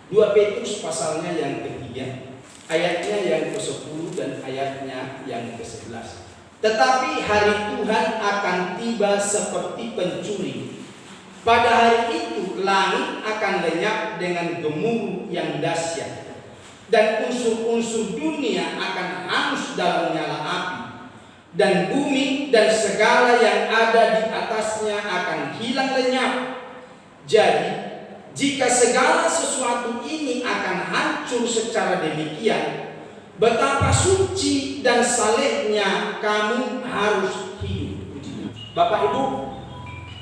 2 Petrus pasalnya yang ketiga, ayatnya yang ke-10 dan ayatnya yang ke-11. Tetapi hari Tuhan akan tiba seperti pencuri. Pada hari itu langit akan lenyap dengan gemuruh yang dahsyat, dan unsur-unsur dunia akan hangus dalam nyala api, dan bumi dan segala yang ada di atasnya akan hilang lenyap. Jadi, jika segala sesuatu ini akan hancur secara demikian, betapa suci dan salehnya kamu harus hidup. Bapak Ibu,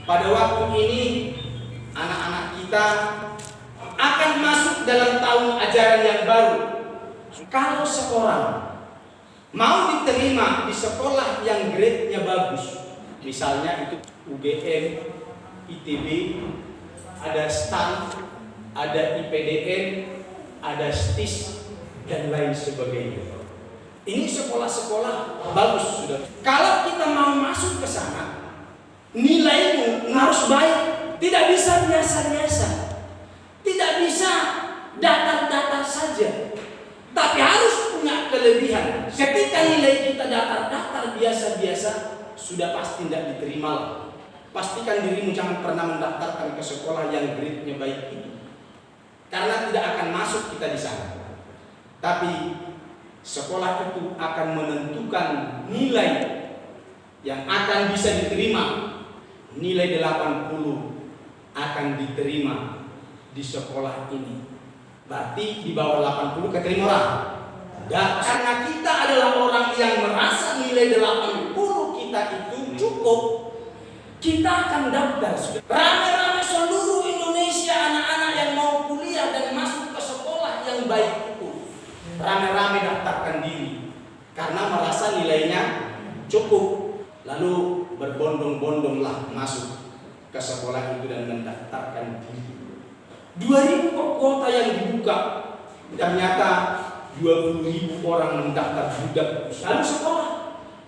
pada waktu ini anak-anak kita akan masuk dalam tahun ajaran yang baru. Kalau seorang mau diterima di sekolah yang grade-nya bagus, misalnya itu UGM, ITB, ada STAN, ada IPDN, ada STIS, dan lain sebagainya. Ini sekolah-sekolah bagus sudah. Kalau kita mau masuk ke sana, nilaimu harus baik. Tidak bisa biasa-biasa, tidak bisa datar-datar saja, tapi harus punya kelebihan. Ketika nilai kita datar-datar biasa-biasa, sudah pasti tidak diterima. Pastikan dirimu jangan pernah mendaftarkan ke sekolah yang grade-nya baik itu, karena tidak akan masuk kita di sana. Tapi sekolah itu akan menentukan nilai yang akan bisa diterima. Nilai 80 akan diterima di sekolah ini. Berarti di bawah 80 keterima orang? Tidak. Karena kita adalah orang yang merasa nilai 80 kita itu cukup, kita akan daftar. Rame-rame seluruh Indonesia anak-anak yang mau kuliah dan masuk ke sekolah yang baik, rame-rame daftarkan diri karena merasa nilainya cukup, lalu berbondong-bondonglah masuk ke sekolah itu dan mendaftarkan diri. 2.000 kuota yang dibuka, ternyata 20.000 orang mendaftar budak. Lalu sekolah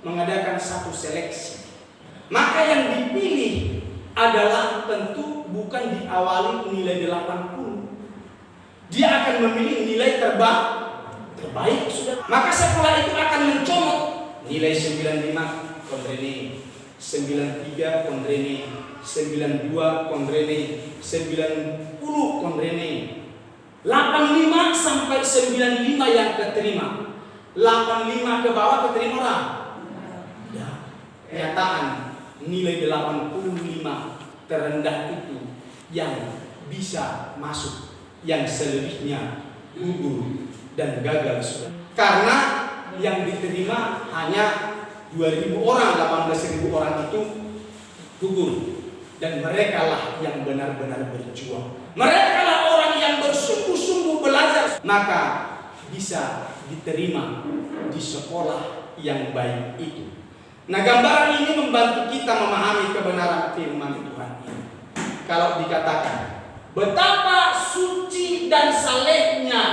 mengadakan satu seleksi, maka yang dipilih adalah tentu bukan diawali nilai 80, dia akan memilih nilai terbaik sudah. Maka sekolah itu akan mencomot nilai 95 kondrene, 93 kondrene, 92 kondrene, 90 kondrene, 85 sampai 95 yang keterima. 85 ke bawah keterima orang. Ya, kenyataan nilai 85 terendah itu yang bisa masuk, yang selebihnya gugur dan gagal sudah. Karena yang diterima hanya 2.000 orang, 18.000 orang itu gugur. Dan mereka lah yang benar-benar berjuang. Mereka lah orang yang bersungguh-sungguh belajar, maka bisa diterima di sekolah yang baik itu. Nah, gambaran ini membantu kita memahami kebenaran firman Tuhan ini. Kalau dikatakan betapa suci dan salehnya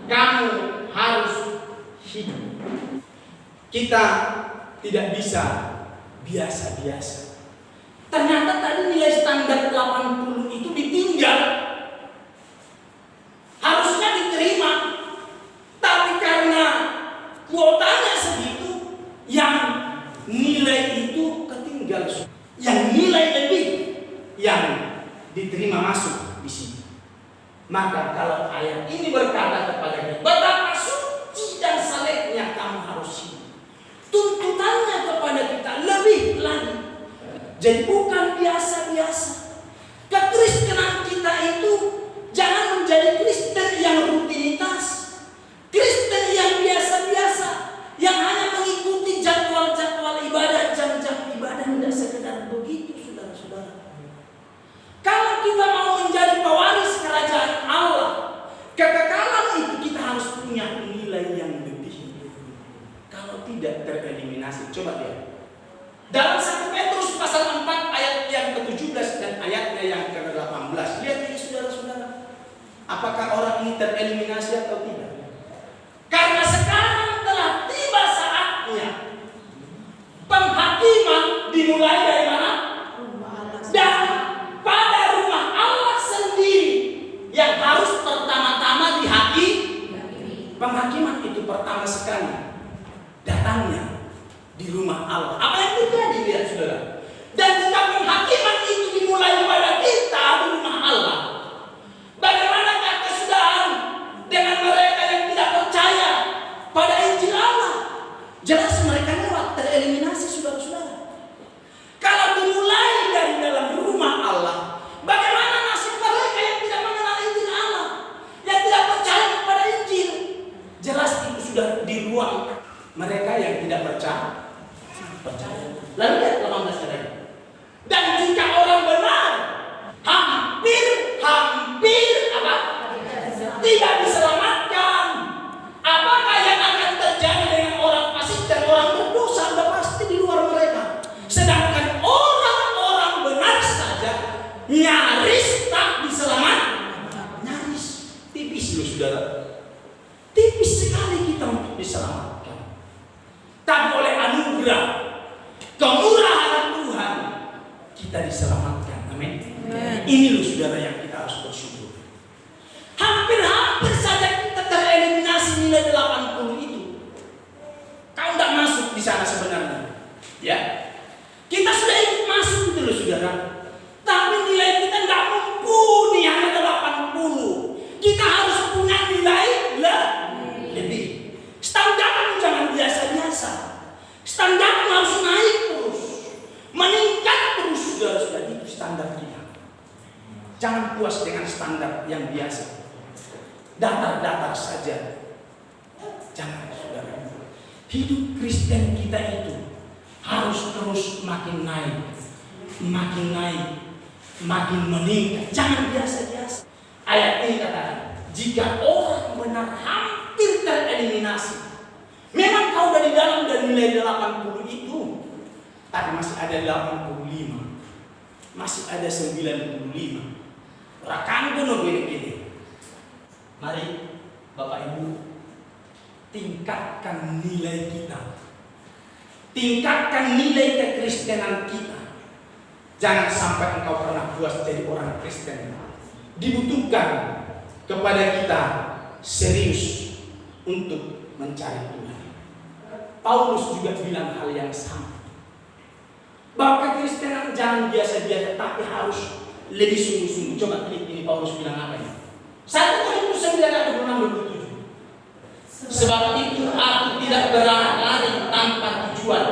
kamu harus hidup, kita tidak bisa biasa-biasa. Ternyata tadi nilai standar 80 itu ditinggal. Harusnya diterima, tapi karena kuotanya segitu, yang nilai itu ketinggal. Yang nilai lebih yang diterima masuk di sini. Maka kalau ayat ini berkata kepada kita, betapa suci dan salehnya kamu harus hidup, tuntutannya kepada kita lebih lagi. Jadi bukan biasa-biasa. Kekristenan kita itu jangan menjadi Kristen yang rutinitas, Kristen yang biasa-biasa, yang hanya mengikuti jadwal-jadwal ibadah, jam-jam ibadah. Tidak sekedar begitu, saudara-saudara. Kalau kita mau menjadi pewaris kerajaan Allah, kekekalan itu kita harus punya nilai yang lebih. Kalau tidak tereliminasi, coba lihat dalam 1 Petrus pasal 4 ayat yang ke-17 dan ayatnya yang ke-18. Lihat ini saudara-saudara, apakah orang ini tereliminasi atau tidak? Karena sekarang telah tiba saatnya penghakiman dimulai dari mana? Dan pada rumah Allah sendiri yang harus pertama penghakiman itu pertama sekali datangnya di rumah Allah. Apa yang terjadi, lihat saudara? Dan jika penghakiman itu dimulai pada kita di rumah Allah, bagaimanakah kesudahan dengan mereka yang tidak percaya pada Injil Allah? Jelas mereka lewat, tereliminasi, saudara-saudara. Kalau dimulai dari dalam rumah Allah, bagaimana nasib mereka yang tidak mengenal Injil Allah, yang tidak percaya kepada Injil? Jelas itu sudah di ruang mereka yang tidak percaya. Lalu lihat 18 lagi. Dan jika orang benar hampir apa? Tidak diselamatkan, apakah yang akan terjadi dengan orang fasik dan orang berdosa? Sudah pasti di luar mereka. Sedangkan orang-orang benar saja nyaris tak diselamatkan. Nyaris, tipis loh saudara. Tipis sekali kita untuk diselamatkan. Tapi oleh anugerah, kemurahan Tuhan, kita diselamatkan. Amin. Ini loh saudara yang kita harus bersyukur. Hampir-hampir saja kita tereliminasi nilai 80 itu. Kau tidak masuk di sana sebenarnya. Ya. Kita sudah ikut masuk itu loh saudara. Tapi nilai kita tidak mumpuni hanya 80. Kita harus punya nilai lebih. Standarmu jangan biasa-biasa. Standarmu harus naik terus, meningkat terus, saudara-saudara. Itu standar kita. Jangan puas dengan standar yang biasa, datar-datar saja. Jangan, saudara. Hidup Kristen kita itu harus terus makin naik, makin meningkat. Jangan biasa-biasa. Ayat ini katakan, jika orang benar hampir tereliminasi. Memang kau dari dalam dari nilai 80 itu, tapi masih ada 85, masih ada 95. Rakan kono gini. Mari Bapak Ibu tingkatkan nilai kita, tingkatkan nilai kekristenan kita. Jangan sampai engkau pernah puas jadi orang Kristen. Dibutuhkan kepada kita serius untuk mencari Tuhan. Paulus juga bilang hal yang sama, bahwa kekristenan jangan biasa-biasa, tapi harus lebih sungguh-sungguh. Coba klik ini, Paulus bilang apa ini? 1 Korintus 9 ayat 26-27. Sebab itu aku tidak berlari tanpa tujuan,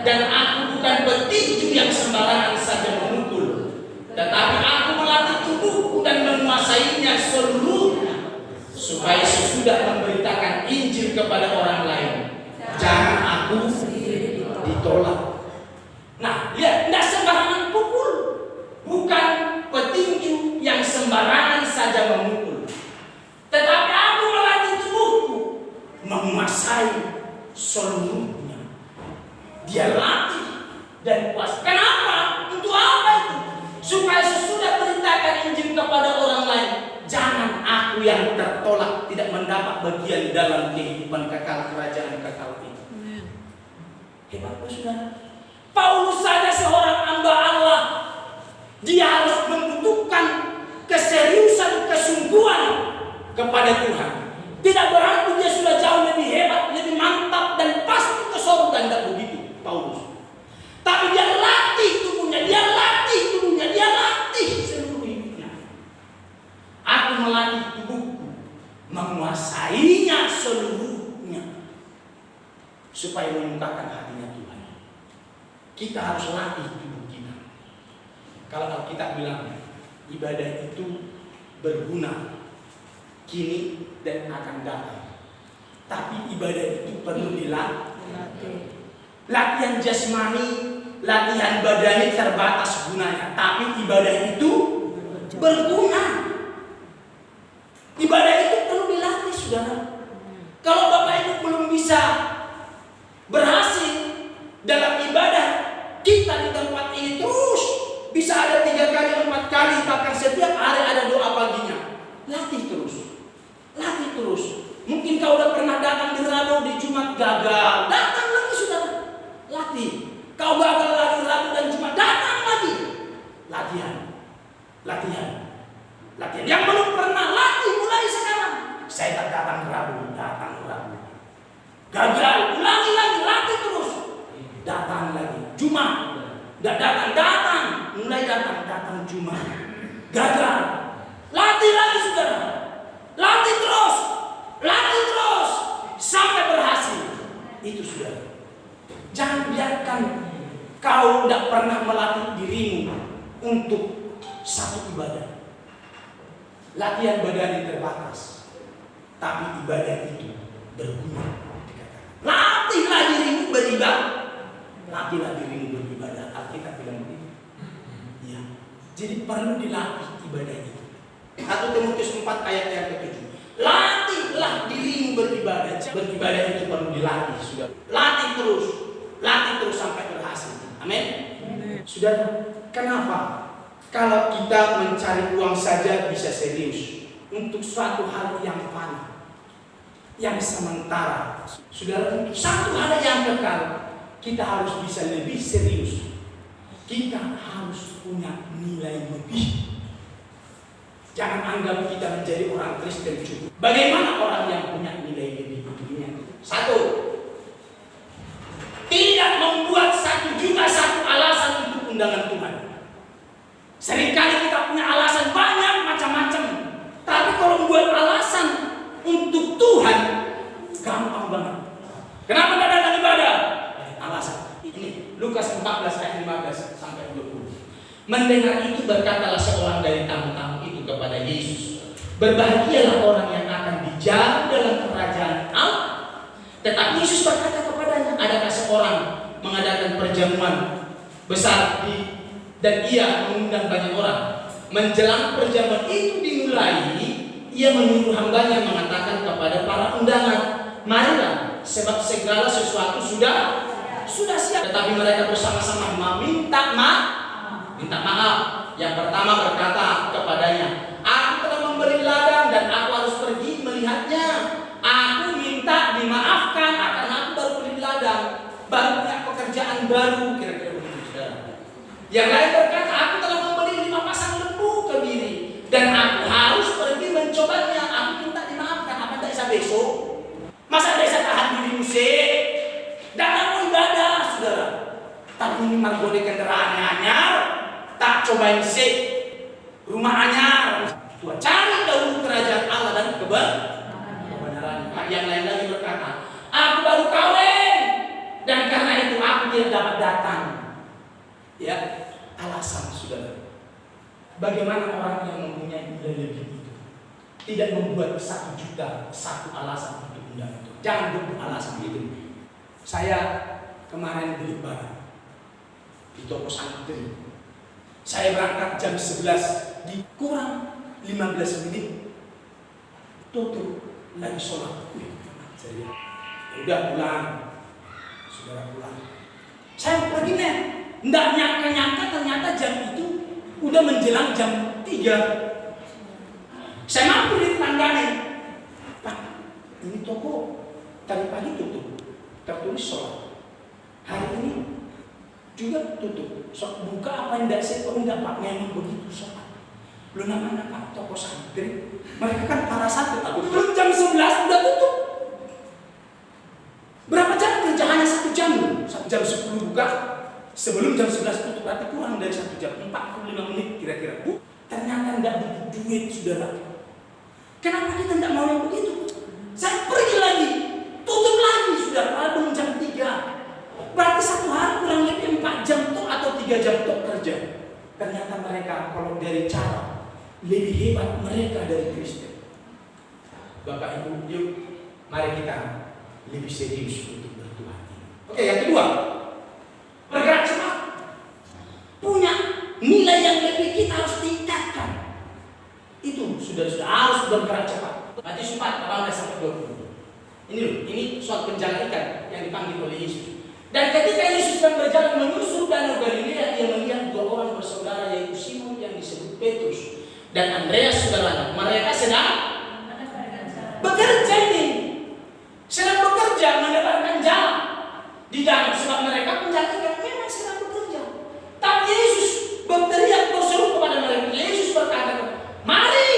dan aku bukan petinju yang sembarangan saja memukul, tetapi aku melatih tubuhku dan menguasainya seluruhnya, supaya sesudah memberitakan Injil kepada orang lain, jangan aku ditolak. Nah, lihat, tidak sembarangan pukul, bukan petinju yang sembarangan saja memukul, tetapi aku melatih tubuhku menguasai seluruhnya. Dia latih dan puas. Kenapa? Untuk apa itu? Supaya sesudah beritakan Injil kepada orang lain, jangan aku yang tertolak tidak mendapat bagian dalam kehidupan kekal kerajaan kekal itu. Hebat saudara. Paulus saja seorang hamba Allah, dia harus membutuhkan keseriusan, kesungguhan kepada Tuhan. Tidak berarti dia sudah jauh lebih hebat, lebih mantap dan pasti ke surga, tidak begitu Paulus. Tapi dia latih tubuhnya, dia latih seluruh hidupnya. Aku melatih tubuhku, menguasainya seluruhnya, supaya mengungkapkan hatinya Tuhan. Kita harus latih tubuh kita. Kalau kita bilang ibadah itu berguna kini dan akan datang, tapi ibadah itu perlu dilatih. Latihan jasmani, latihan badani terbatas gunanya, tapi ibadah itu berguna. Ibadah itu perlu dilatih, saudara. Kalau Bapak Ibu belum bisa berhasil dalam ibadah kita di tempat ini, terus bisa ada 3 kali, 4 kali, bahkan setiap hari ada doa paginya. Latih terus. Mungkin kau udah pernah datang di Rabu di Jumat gagal, datang lagi saudara. Latih. Kau gagal lagi Rabu dan Jumat, datang lagi. Latihan. Yang belum pernah latih mulai sekarang. Saya tak datang Rabu, datang itu saudara. Jangan biarkan kau tidak pernah melatih dirimu untuk satu ibadah. Latihan badan terbatas, tapi ibadah itu berguna. Latihlah dirimu beribadah. Latihlah dirimu beribadah. Alkitab bilang begitu. Ya. Jadi perlu dilatih ibadah itu. 1 Timotius 4 ayat yang ke-7. Latihlah dirimu beribadah. Beribadah itu perlu dilatih, sudah. Latih terus sampai berhasil. Amin. Saudara, kenapa? Kalau kita mencari uang saja bisa serius untuk suatu hal yang fana, yang sementara. Saudara, untuk satu hal yang kekal, kita harus bisa lebih serius. Kita harus punya nilai lebih. Jangan anggap kita menjadi orang Kristen cukup. Bagaimana orang yang punya nilai lebih itu? 1. Tidak membuat satu alasan untuk undangan Tuhan. Seringkali kita punya alasan banyak macam-macam, tapi kalau membuat alasan untuk Tuhan gampang banget. Kenapa tidak datang ibadah? Alasan. Ini Lukas 14 ayat 15 sampai 20. Mendengar itu berkatalah seorang dari tamu-tamu itu kepada Yesus, berbahagialah orang yang akan dijaga dalam kerajaan Allah. Tetapi Yesus berkata kepadanya, adakah seorang mengadakan perjamuan besar dan ia mengundang banyak orang. Menjelang perjamuan itu dimulai, ia menyuruh hambanya mengatakan kepada para undangan, marilah, sebab segala sesuatu sudah siap. Tetapi mereka bersama-sama meminta maaf. Yang pertama berkata kepadanya, aku telah membeli ladang dan aku harus pergi melihatnya. Aku minta dimaafkan karena aku baru beli ladang, baru punya pekerjaan baru, kira-kira begitu, saudara. Yang lain berkata, aku telah membeli 5 pasang lembu kebiri dan aku harus pergi mencobanya. Aku minta dimaafkan. Apa tidak bisa besok? Masa tidak bisa tahan diri musik? Datang mau ibadah, saudara. Tapi ini margone kendaraannya anyar, tak cobain sih rumah anyar. Tuhan, cari dahulu kerajaan Allah dan kebenaran. Yang lain lagi berkata, aku baru kawin dan karena itu aku tidak dapat datang. Ya, alasan, saudara. Bagaimana orang yang mempunyai nilai lebih itu tidak membuat 1 juta satu alasan untuk undang itu. Jangan buat alasan itu. Saya kemarin beli barang di toko santri. Saya berangkat jam 11, di kurang 15 menit tutup lagi sholat. Saya udah pulang, saudara pulang. Saya pergi nih, nggak nyangka ternyata jam itu udah menjelang jam 3. Saya mampu di tetangganya, Pak, ini toko tadi pagi tutup, tertulis sholat. Hari ini juga tutup. So, buka apa yang tidak saya enggak Pak, memang begitu sholat. Belum namanya Pak toko santri. Mereka kan para santri, tapi belum jam 11 udah tutup. Berapa jam kerja? Hanya 1 jam. 1 jam 10 buka. Sebelum jam 11 tutup, berarti kurang dari 1 jam, 45 menit kira-kira. Ternyata tidak butuh duit, saudara. Kenapa kita tidak mau yang begitu? Saya pergi lagi, tutup lagi, saudara. Belum jam 3. Berarti 1 hari kurang lebih 4 jam tuh atau 3 jam tuh kerja. Ternyata mereka kalau dari cara lebih hebat mereka dari Kristen. Bapak Ibu, yuk mari kita lebih serius untuk bertuhan. Oke, yang kedua, bergerak cepat. Punya nilai yang lebih kita harus tingkatkan. Itu sudah harus bergerak cepat. Matius 4 18-20. Ini soal penjalan ikan yang dipanggil oleh Yesus. Dan ketika Yesus sedang berjalan menyusur danau Galilea, ia melihat 2 orang bersaudara, yaitu Simon yang disebut Petrus dan Andreas saudaranya. Mereka sedang bekerja menebarkan jalan di danau, sebab mereka penjaga ikan memang sedang bekerja. Tapi Yesus berteriak berseru kepada mereka. Yesus berkata, mari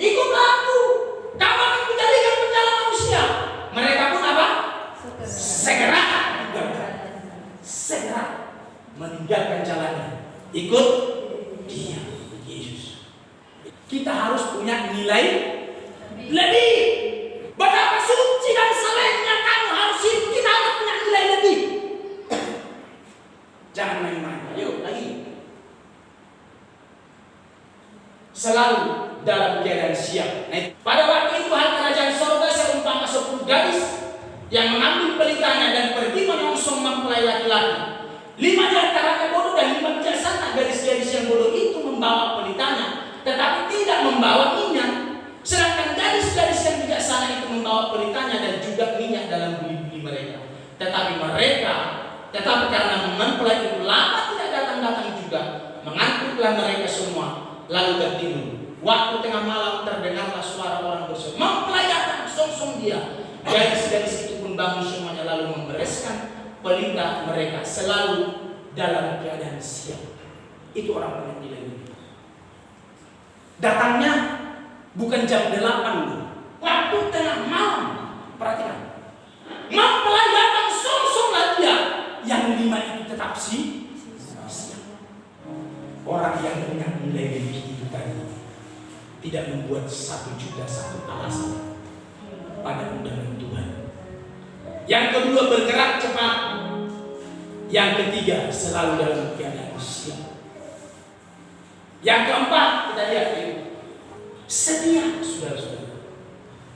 ikutlah aku, kamu akan menjadikan penjala manusia. Mereka pun apa? Segera meninggalkan jalannya, ikut dia, Yesus. Kita harus punya nilai lebih. Betapa suci dan salehnya kamu harus hidup. Kita harus punya Jangan main-main. Ayo lagi. Selalu dalam keadaan siap. Nah, pada waktu itu hal kerajaan sorga seumpama 10 gadis yang mengambil pelitanya dan pergi menyongsong mempelai laki-laki. 5 di antaranya bodoh dan 5 bijaksana. Gadis-gadis yang bodoh itu membawa pelitanya, tetapi tidak membawa minyak. Sedangkan gadis-gadis yang bijaksana itu membawa pelitanya dan juga minyak dalam buli-buli mereka. Tetapi karena mempelai itu lama tidak datang-datang juga, mengantuklah mereka semua, lalu tertidur. Waktu tengah malam terdengarlah suara orang berseru, "Mempelai datang, songsong dia." Gadis-gadis itu pun bangun semuanya lalu membereskan pelita mereka, selalu dalam keadaan siap. Itu orang penilai ini. Datangnya bukan jam 8 loh. Waktu tengah malam. Perhatikan. Mempelai datang, songsonglah dia. Yang 5 itu tetap siap. Orang yang punya nilai lebih itu tadi tidak membuat 1 juta satu alasan pada undangan Tuhan. Yang kedua, bergerak cepat. Yang ketiga, selalu dalam keadaan siap. Yang keempat, kita lihat ini, setia, saudara-saudara.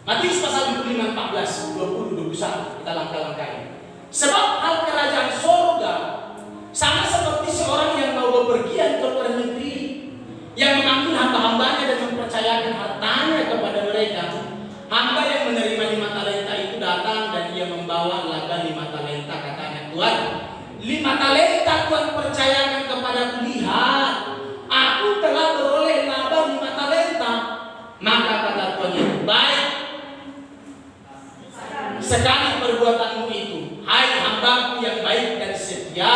Matius pasal 25, 14, 20, 21, kita langkah-langkahi. Sebab hal kerajaan sorga sama seperti seorang yang mau bepergian ke luar negeri, yang mengambil hamba-hambanya dan mempercayakan hartanya kepada mereka. Hamba yang menerima 5 talenta itu datang dan ia membawa laba 5 talenta. Katanya, "Tuhan, 5 talenta Tuhan percayakan kepadaku. Lihat, aku telah beroleh laba 5 talenta. Maka kata Tuhan itu, baik sekali perbuatanmu itu, hai hambaku yang baik dan setia.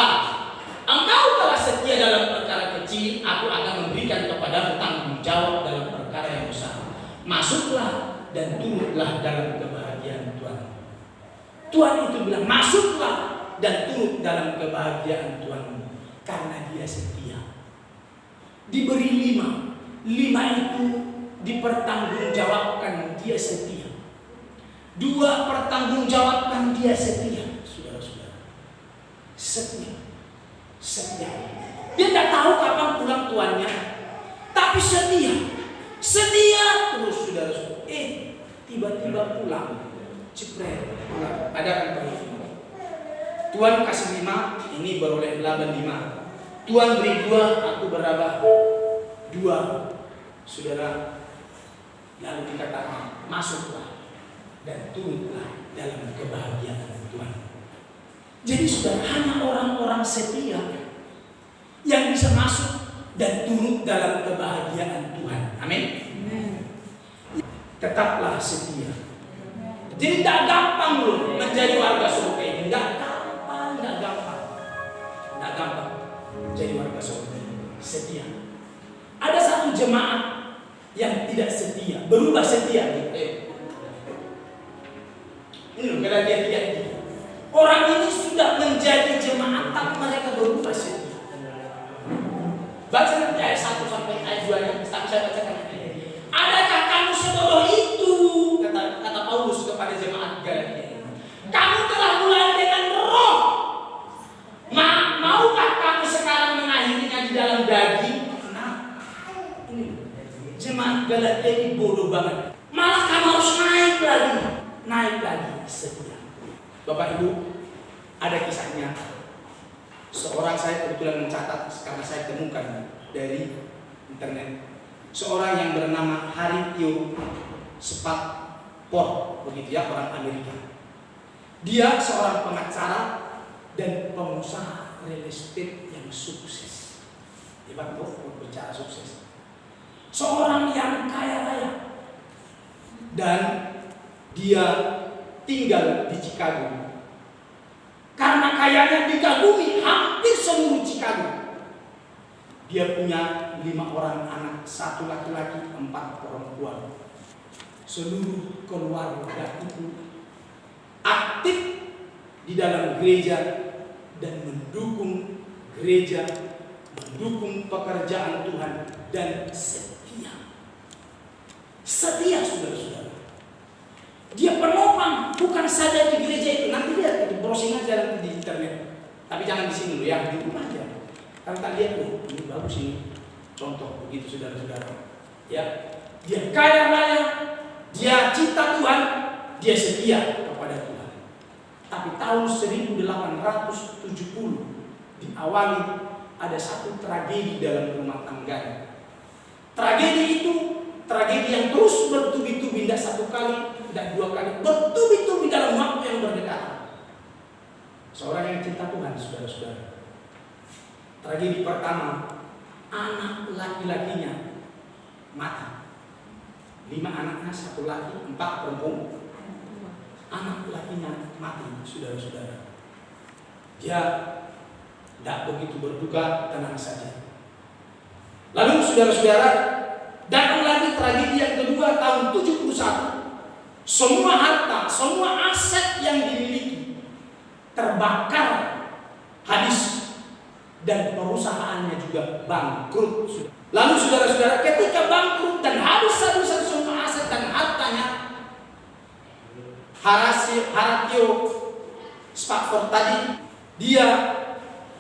Engkau telah setia dalam perkara kecil, aku akan memberikan kepadamu tanggung jawab dalam perkara yang besar. Masuklah dan turutlah dalam kebahagiaan Tuhan." Tuhan itu bilang, masuklah dan turut dalam kebahagiaan Tuhanmu, karena dia setia. Diberi 5 itu dipertanggungjawabkan, dia setia. 2, pertanggungjawabkan, dia setia. Saudara-saudara, setia. Dia tidak tahu kapan pulang tuannya, tapi setia terus, saudara-saudara. Tiba-tiba pulang, cepret pulang. Ada kan perhitungan? Tuhan kasih 5, ini beroleh laba 5. Tuhan beri 2, aku berlaba 2. Saudara, lalu dikatakan, masuklah dan turutlah dalam kebahagiaan Tuhan. Jadi saudara, hanya orang-orang setia yang bisa masuk dan turut dalam kebahagiaan Tuhan. Amin. Tetaplah setia. Jadi tidak gampang loh menjadi warga surga ini. Tidak gampang jadi warga surga. Setia. Ada satu jemaat yang tidak setia, berubah setia. Ini loh, Galatia 3. Orang ini sudah menjadi jemaat, tapi mereka berubah setia. Baca nanti ayat 1 sampai ayat 2-nya, tapi saya bacakan. Adakah kamu sebodoh itu? Kata Paulus kepada jemaat Galatia. Kamu telah mulai dengan roh. Maukah kamu sekarang mengakhirinya di dalam daging? Nah, ini jemaat Galatia ini bodoh banget. Malah kamu harus naik lagi setia. Bapak Ibu, ada kisahnya. Seorang, saya kebetulan mencatat karena saya temukan dari internet. Seorang yang bernama Haritio Spatford, begitu ya, orang Amerika. Dia seorang pengacara dan pengusaha real estate yang sukses. Hebat kok berbicara sukses. Seorang yang kaya raya. Dan dia tinggal di Chicago. Karena kayanya dikagumi hampir seluruh Chicago. Dia punya 5 orang anak, 1 laki-laki, 4 perempuan. Seluruh keluarga itu aktif di dalam gereja dan mendukung gereja, mendukung pekerjaan Tuhan, dan setia. Setia, saudara-saudara. Dia penopang bukan saja di gereja itu. Nanti lihat itu, browsing aja di internet. Tapi jangan di sini loh ya, di rumah aja. Kan tak lihat tuh, ini bagus ini. Contoh begitu saudara-saudara. Ya, dia kaya raya, dia cinta Tuhan, dia setia kepada Tuhan. Tapi tahun 1870 diawali ada satu tragedi dalam rumah tangganya. Tragedi itu tragedi yang terus bertubi-tubi, tidak satu kali, tidak dua kali, bertubi-tubi dalam waktu yang berdekatan. Seorang yang cinta Tuhan, saudara-saudara. Tragedi pertama, anak laki-lakinya mati. 5 anaknya, 1 laki, 4 perempuan. Anak lakinya mati, saudara-saudara. Dia tidak begitu berduka, tenang saja. Lalu saudara-saudara, datang lagi tragedi yang kedua tahun 71. Semua harta, semua aset yang dimiliki terbakar habis. Dan perusahaannya juga bangkrut. Lalu saudara-saudara, ketika bangkrut dan habis-habisan semua aset dan hartanya, Horatio Spafford tadi, dia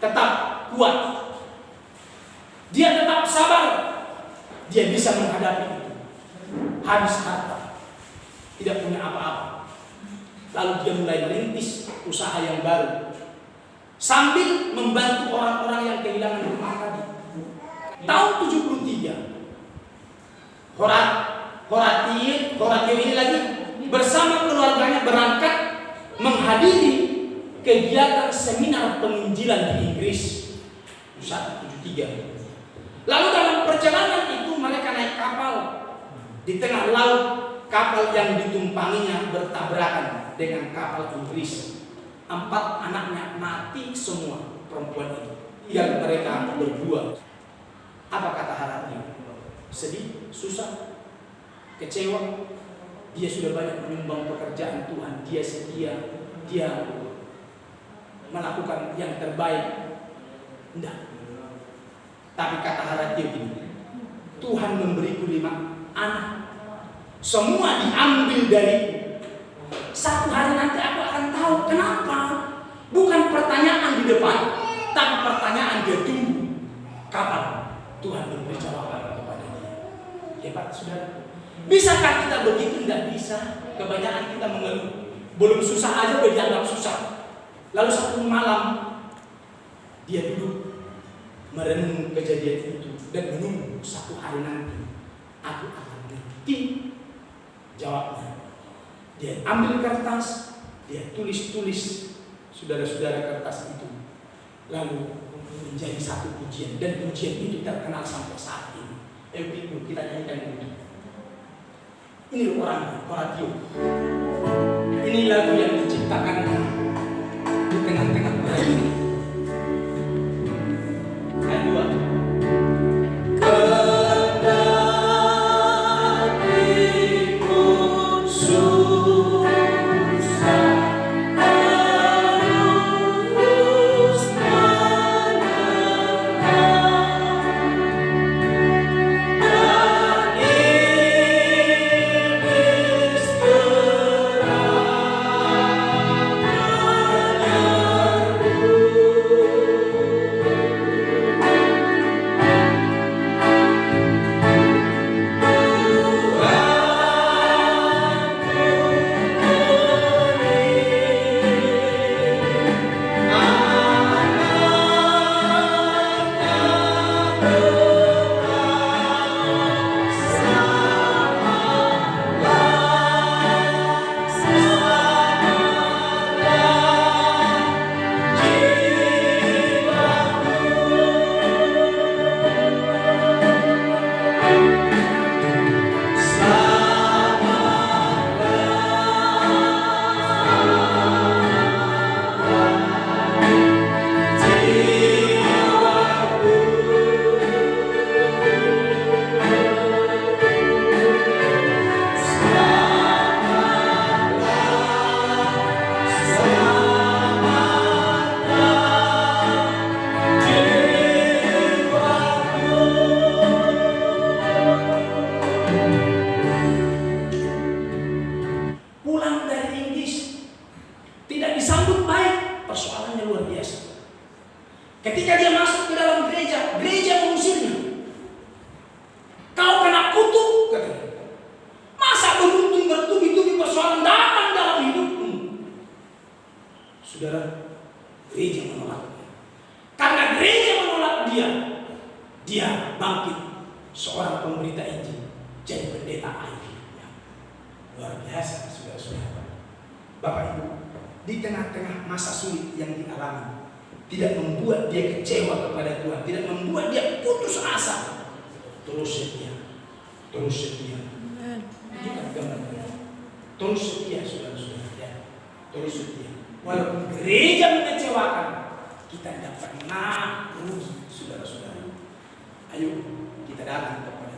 tetap kuat, dia tetap sabar, dia bisa menghadapi itu. Habis harta, tidak punya apa-apa. Lalu dia mulai merintis usaha yang baru, sambil membantu orang-orang yang kehilangan rumah tadi. Tahun 73, Horatio ini lagi bersama keluarganya berangkat menghadiri kegiatan seminar penginjilan di Inggris. 1973. Lalu dalam perjalanan itu mereka naik kapal. Di tengah laut, kapal yang ditumpanginya bertabrakan dengan kapal Inggris. 4 anaknya mati semua, perempuan itu. Yang mereka berdua. Apa kata Horatio? Sedih, susah, kecewa. Dia sudah banyak menyumbang pekerjaan Tuhan. Dia setia, dia melakukan yang terbaik. Tidak. Tapi kata Horatio gini, Tuhan memberiku 5 anak. Semua diambil dariku. Satu hari nanti aku akan tahu kenapa. Bukan pertanyaan di depan, tapi pertanyaan dia tunggu. Kapan Tuhan memberi jawaban kepada dia? Hebat, saudara. Bisakah kita begitu? Tidak bisa. Kebanyakan kita mengeluh. Belum susah aja udah dianggap susah. Lalu satu malam dia duduk merenung kejadian itu dan menunggu satu hari nanti aku akan ngerti jawabnya. Dia ambil kertas, dia tulis-tulis saudara-saudara kertas itu, lalu menjadi satu pujian, dan pujian itu terkenal sampai saat ini. Kita nyanyikan itu. Ini orang Horatio. Ini lagu yang diciptakan di tengah-tengah perang ini. Ayat 2. Saudara, gereja menolaknya. Karena gereja menolak dia, dia bangkit seorang pemberita Injil, jadi pendeta akhirnya. Luar biasa, saudara-saudara. Bapak Ibu, di tengah-tengah masa sulit yang dialami, tidak membuat dia kecewa kepada Tuhan, tidak membuat dia putus asa. Terus setia, terus setia. Tunjukkan gambarnya. Terus setia, saudara-saudara, ya. Terus setia. Walaupun gereja mengecewakan, kita tidak pernah rugi, saudara-saudara. Ayo kita datang kepada